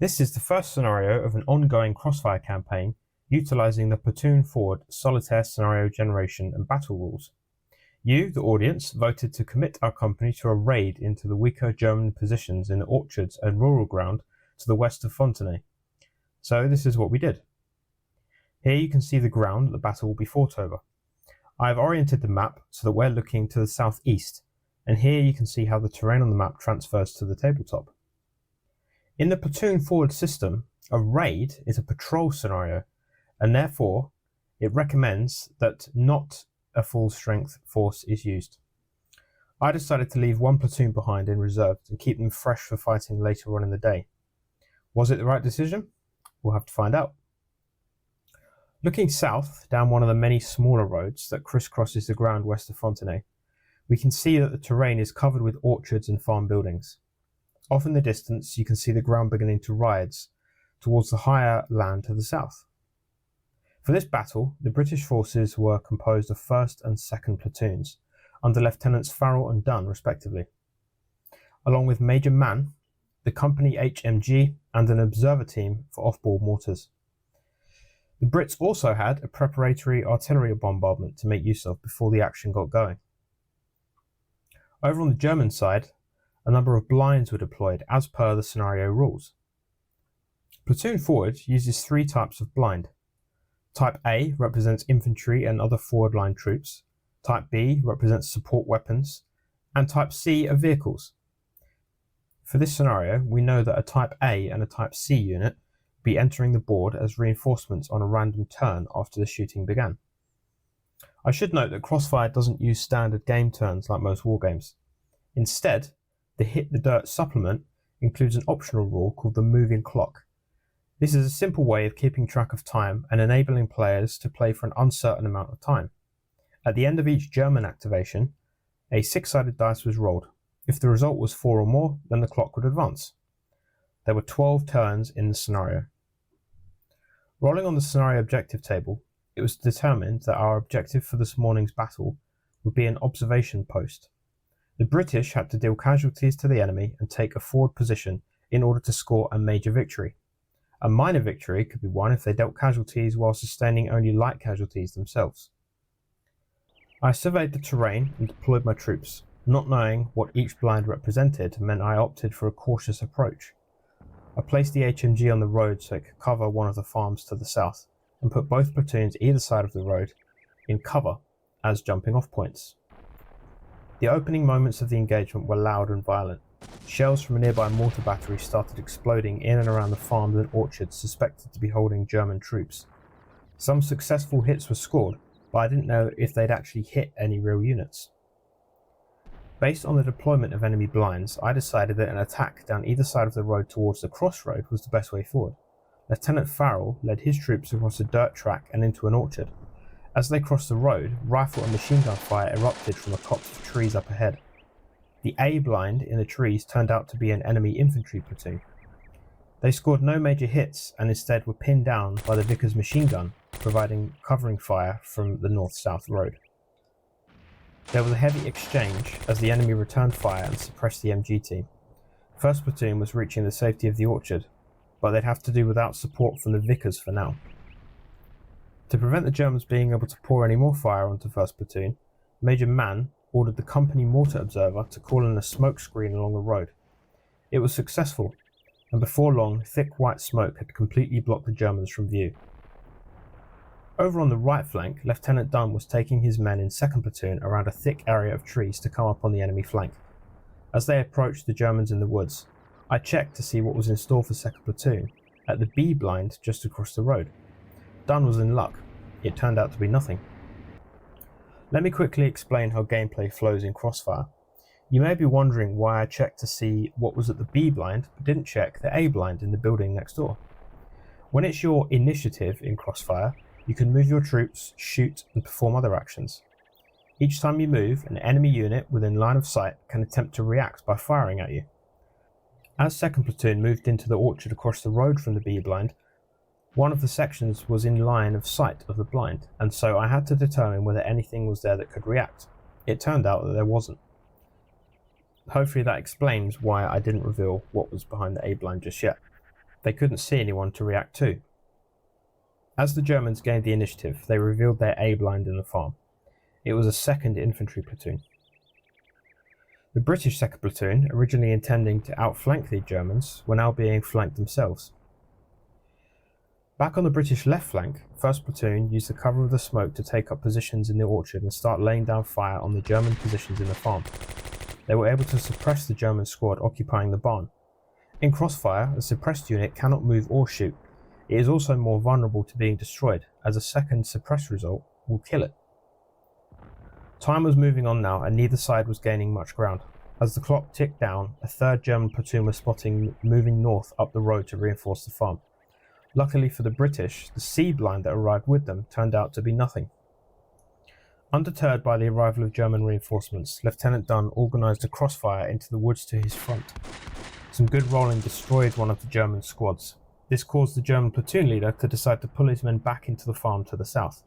This is the first scenario of an ongoing Crossfire campaign utilising the platoon forward solitaire scenario generation and battle rules. You, the audience, voted to commit our company to a raid into the weaker German positions in the orchards and rural ground to the west of Fontenay. So this is what we did. Here you can see the ground that the battle will be fought over. I have oriented the map so that we're looking to the southeast, and here you can see how the terrain on the map transfers to the tabletop. In the platoon forward system, a raid is a patrol scenario, and therefore it recommends that not a full strength force is used. I decided to leave one platoon behind in reserve and keep them fresh for fighting later on in the day. Was it the right decision? We'll have to find out. Looking south down one of the many smaller roads that crisscrosses the ground west of Fontenay, we can see that the terrain is covered with orchards and farm buildings. Off in the distance you can see the ground beginning to rise towards the higher land to the south. For this battle, the British forces were composed of 1st and 2nd platoons, under Lieutenants Farrell and Dunn respectively, along with Major Mann, the company HMG and an observer team for off-board mortars. The Brits also had a preparatory artillery bombardment to make use of before the action got going. Over on the German side, a number of blinds were deployed as per the scenario rules. Platoon forward uses 3 types of blind. Type A represents infantry and other forward line troops, Type B represents support weapons, and Type C are vehicles. For this scenario, we know that a Type A and a Type C unit will be entering the board as reinforcements on a random turn after the shooting began. I should note that Crossfire doesn't use standard game turns like most wargames. Instead, the Hit the Dirt supplement includes an optional rule called the moving clock. This is a simple way of keeping track of time and enabling players to play for an uncertain amount of time. At the end of each German activation, a 6-sided dice was rolled. If the result was 4 or more, then the clock would advance. There were 12 turns in the scenario. Rolling on the scenario objective table, it was determined that our objective for this morning's battle would be an observation post. The British had to deal casualties to the enemy and take a forward position in order to score a major victory. A minor victory could be won if they dealt casualties while sustaining only light casualties themselves. I surveyed the terrain and deployed my troops. Not knowing what each blind represented meant I opted for a cautious approach. I placed the HMG on the road so it could cover one of the farms to the south, and put both platoons either side of the road in cover as jumping off points. The opening moments of the engagement were loud and violent. Shells from a nearby mortar battery started exploding in and around the farms and orchards suspected to be holding German troops. Some successful hits were scored, but I didn't know if they'd actually hit any real units. Based on the deployment of enemy blinds, I decided that an attack down either side of the road towards the crossroad was the best way forward. Lieutenant Farrell led his troops across a dirt track and into an orchard. As they crossed the road, rifle and machine gun fire erupted from a copse of trees up ahead. The A blind in the trees turned out to be an enemy infantry platoon. They scored no major hits and instead were pinned down by the Vickers machine gun, providing covering fire from the north-south road. There was a heavy exchange as the enemy returned fire and suppressed the MG team. First platoon was reaching the safety of the orchard, but they'd have to do without support from the Vickers for now. To prevent the Germans being able to pour any more fire onto 1st platoon, Major Mann ordered the company mortar observer to call in a smoke screen along the road. It was successful, and before long thick white smoke had completely blocked the Germans from view. Over on the right flank, Lieutenant Dunn was taking his men in 2nd platoon around a thick area of trees to come up on the enemy flank. As they approached the Germans in the woods, I checked to see what was in store for 2nd platoon at the B blind just across the road. Dunn was in luck. It turned out to be nothing. Let me quickly explain how gameplay flows in Crossfire. You may be wondering why I checked to see what was at the B blind but didn't check the A blind in the building next door. When it's your initiative in Crossfire, you can move your troops, shoot and perform other actions. Each time you move, an enemy unit within line of sight can attempt to react by firing at you. As 2nd platoon moved into the orchard across the road from the B blind, one of the sections was in line of sight of the blind, and so I had to determine whether anything was there that could react. It turned out that there wasn't. Hopefully that explains why I didn't reveal what was behind the A blind just yet. They couldn't see anyone to react to. As the Germans gained the initiative, they revealed their A blind in the farm. It was a 2nd infantry platoon. The British 2nd platoon, originally intending to outflank the Germans, were now being flanked themselves. Back on the British left flank, 1st platoon used the cover of the smoke to take up positions in the orchard and start laying down fire on the German positions in the farm. They were able to suppress the German squad occupying the barn. In Crossfire, a suppressed unit cannot move or shoot. It is also more vulnerable to being destroyed, as a second suppressed result will kill it. Time was moving on now, and neither side was gaining much ground. As the clock ticked down, a 3rd German platoon was spotted moving north up the road to reinforce the farm. Luckily for the British, the C blind that arrived with them turned out to be nothing. Undeterred by the arrival of German reinforcements, Lieutenant Dunn organised a crossfire into the woods to his front. Some good rolling destroyed one of the German squads. This caused the German platoon leader to decide to pull his men back into the farm to the south.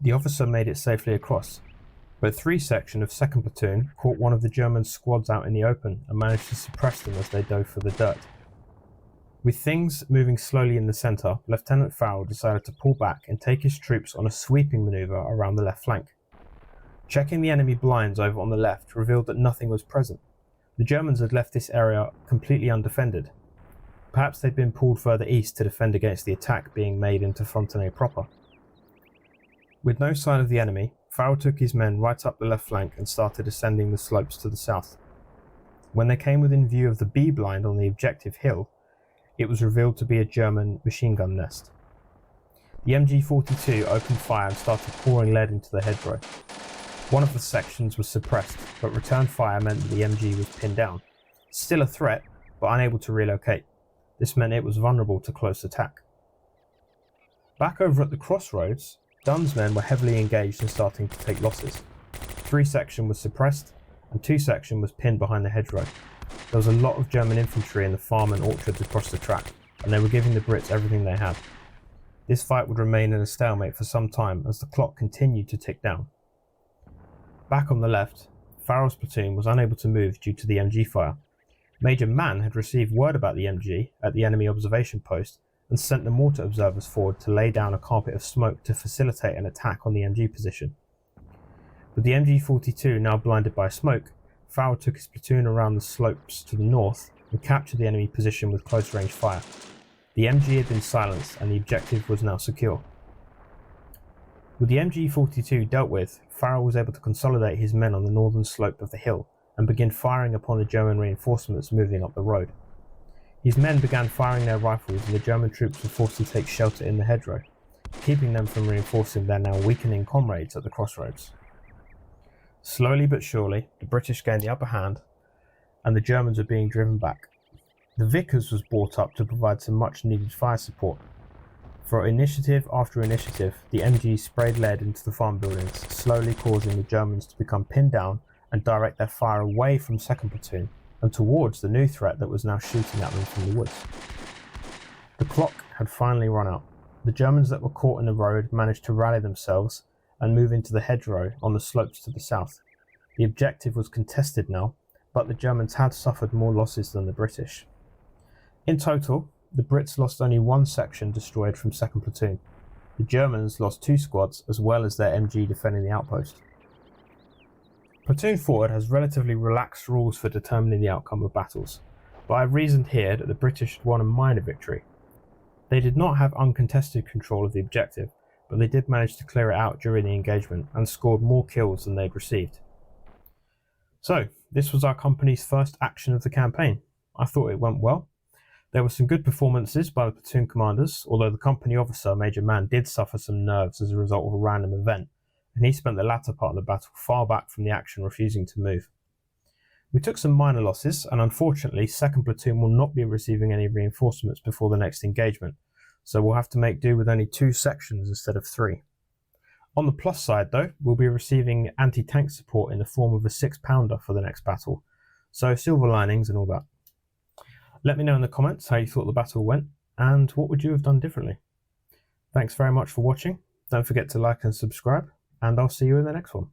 The officer made it safely across, but 3 section of 2nd platoon caught one of the German squads out in the open and managed to suppress them as they dove for the dirt. With things moving slowly in the centre, Lieutenant Farrell decided to pull back and take his troops on a sweeping manoeuvre around the left flank. Checking the enemy blinds over on the left revealed that nothing was present. The Germans had left this area completely undefended. Perhaps they'd been pulled further east to defend against the attack being made into Fontenay proper. With no sign of the enemy, Farrell took his men right up the left flank and started ascending the slopes to the south. When they came within view of the B blind on the objective hill, it was revealed to be a German machine gun nest. The MG-42 opened fire and started pouring lead into the hedgerow. One of the sections was suppressed, but return fire meant that the MG was pinned down. Still a threat, but unable to relocate. This meant it was vulnerable to close attack. Back over at the crossroads, Dunn's men were heavily engaged and starting to take losses. 3 section was suppressed, and 2 section was pinned behind the hedgerow. There was a lot of German infantry in the farm and orchards across the track, and they were giving the Brits everything they had. This fight would remain in a stalemate for some time as the clock continued to tick down. Back on the left, Farrell's platoon was unable to move due to the MG fire. Major Mann had received word about the MG at the enemy observation post and sent the mortar observers forward to lay down a carpet of smoke to facilitate an attack on the MG position. With the MG-42 now blinded by smoke, Farrell took his platoon around the slopes to the north and captured the enemy position with close range fire. The MG had been silenced and the objective was now secure. With the MG-42 dealt with, Farrell was able to consolidate his men on the northern slope of the hill and begin firing upon the German reinforcements moving up the road. His men began firing their rifles and the German troops were forced to take shelter in the hedgerow, keeping them from reinforcing their now weakening comrades at the crossroads. Slowly but surely, the British gained the upper hand and the Germans were being driven back. The Vickers was brought up to provide some much needed fire support. For initiative after initiative, the MG sprayed lead into the farm buildings, slowly causing the Germans to become pinned down and direct their fire away from 2nd platoon and towards the new threat that was now shooting at them from the woods. The clock had finally run out. The Germans that were caught in the road managed to rally themselves and move into the hedgerow on the slopes to the south. The objective was contested now, but the Germans had suffered more losses than the British. In total, the Brits lost only 1 section destroyed from 2nd platoon. The Germans lost 2 squads as well as their MG defending the outpost. Platoon forward has relatively relaxed rules for determining the outcome of battles, but I've reasoned here that the British had won a minor victory. They did not have uncontested control of the objective, but they did manage to clear it out during the engagement and scored more kills than they'd received. So, this was our company's first action of the campaign. I thought it went well. There were some good performances by the platoon commanders, although the company officer, Major Mann, did suffer some nerves as a result of a random event, and he spent the latter part of the battle far back from the action, refusing to move. We took some minor losses, and unfortunately 2nd platoon will not be receiving any reinforcements before the next engagement, so we'll have to make do with only 2 sections instead of 3. On the plus side though, we'll be receiving anti-tank support in the form of a 6-pounder for the next battle, so silver linings and all that. Let me know in the comments how you thought the battle went, and what would you have done differently. Thanks very much for watching. Don't forget to like and subscribe, and I'll see you in the next one.